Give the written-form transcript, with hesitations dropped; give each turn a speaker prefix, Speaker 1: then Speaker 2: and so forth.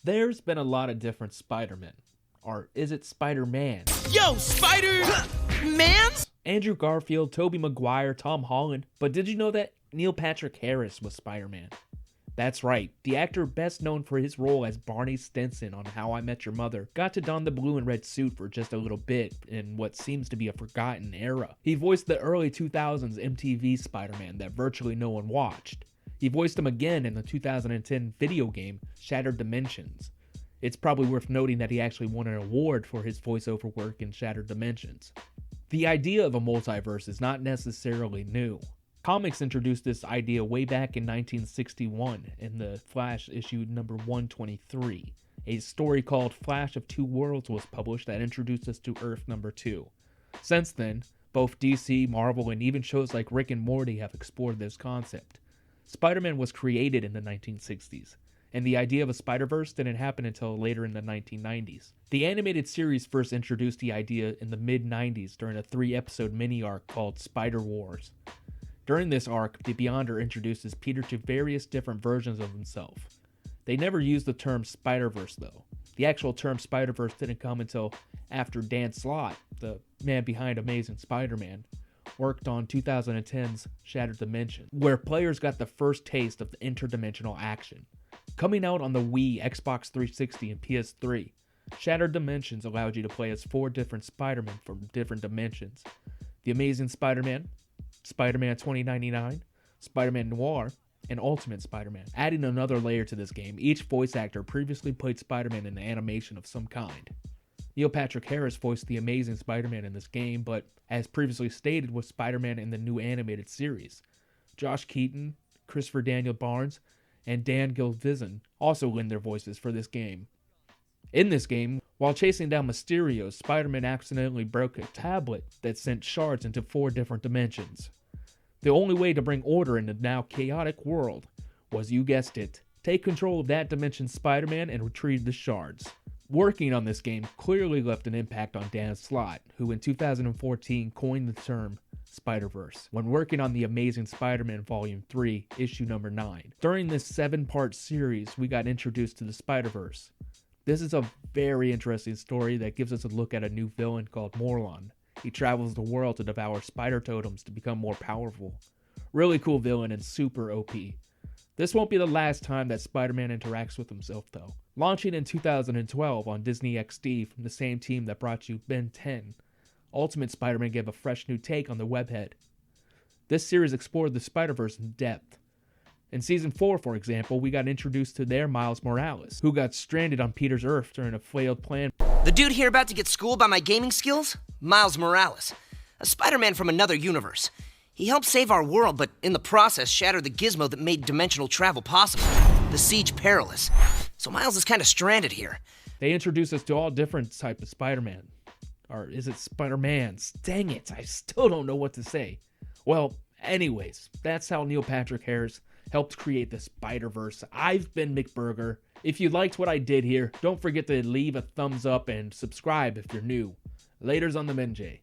Speaker 1: There's been a lot of different Spider-Men. Or is it Spider-Man?
Speaker 2: Yo, Spider-Mans?
Speaker 1: Andrew Garfield, Tobey Maguire, Tom Holland. But did you know that Neil Patrick Harris was Spider-Man? That's right, the actor best known for his role as Barney Stinson on How I Met Your Mother got to don the blue and red suit for just a little bit in what seems to be a forgotten era. He voiced the early 2000s MTV Spider-Man that virtually no one watched. He voiced him again in the 2010 video game Shattered Dimensions. It's probably worth noting that he actually won an award for his voiceover work in Shattered Dimensions. The idea of a multiverse is not necessarily new. Comics introduced this idea way back in 1961 in the Flash issue number 123. A story called Flash of Two Worlds was published that introduced us to Earth number 2. Since then, both DC, Marvel, and even shows like Rick and Morty have explored this concept. Spider-Man was created in the 1960s, and the idea of a Spider-Verse didn't happen until later in the 1990s. The animated series first introduced the idea in the mid-90s during a 3-episode mini-arc called Spider Wars. During this arc, the Beyonder introduces Peter to various different versions of himself. They never used the term Spider-Verse though. The actual term Spider-Verse didn't come until after Dan Slott, the man behind Amazing Spider-Man, worked on 2010's Shattered Dimensions, where players got the first taste of the interdimensional action. Coming out on the Wii, Xbox 360, and PS3, Shattered Dimensions allowed you to play as 4 different Spider-Men from different dimensions. The Amazing Spider-Man, Spider-Man 2099, Spider-Man Noir, and Ultimate Spider-Man. Adding another layer to this game, each voice actor previously played Spider-Man in an animation of some kind. Neil Patrick Harris voiced the Amazing Spider-Man in this game, but as previously stated was Spider-Man in the new animated series. Josh Keaton, Christopher Daniel Barnes, and Dan Gilvezan also lend their voices for this game. In this game, while chasing down Mysterio, Spider-Man accidentally broke a tablet that sent shards into 4 different dimensions. The only way to bring order in the now chaotic world was, you guessed it, take control of that dimension's Spider-Man and retrieve the shards. Working on this game clearly left an impact on Dan Slott, who in 2014 coined the term Spider-Verse when working on The Amazing Spider-Man Volume 3, issue number 9. During this 7-part series, we got introduced to the Spider-Verse. This is a very interesting story that gives us a look at a new villain called Morlon. He travels the world to devour spider totems to become more powerful. Really cool villain and super OP. This won't be the last time that Spider-Man interacts with himself though. Launching in 2012 on Disney XD from the same team that brought you Ben 10, Ultimate Spider-Man gave a fresh new take on the webhead. This series explored the Spider-Verse in depth. In Season 4, for example, we got introduced to their Miles Morales, who got stranded on Peter's Earth during a failed plan.
Speaker 2: The dude here about to get schooled by my gaming skills? Miles Morales. A Spider-Man from another universe. He helped save our world, but in the process shattered the gizmo that made dimensional travel possible. The Siege Perilous. So Miles is kind of stranded here.
Speaker 1: They introduced us to all different types of Spider-Man. Or is it Spider-Mans? Dang it, I still don't know what to say. Well, anyways, that's how Neil Patrick Harris helped create the Spider-Verse. I've been McBurger. If you liked what I did here, don't forget to leave a thumbs up and subscribe if you're new. Laters on the Menjay.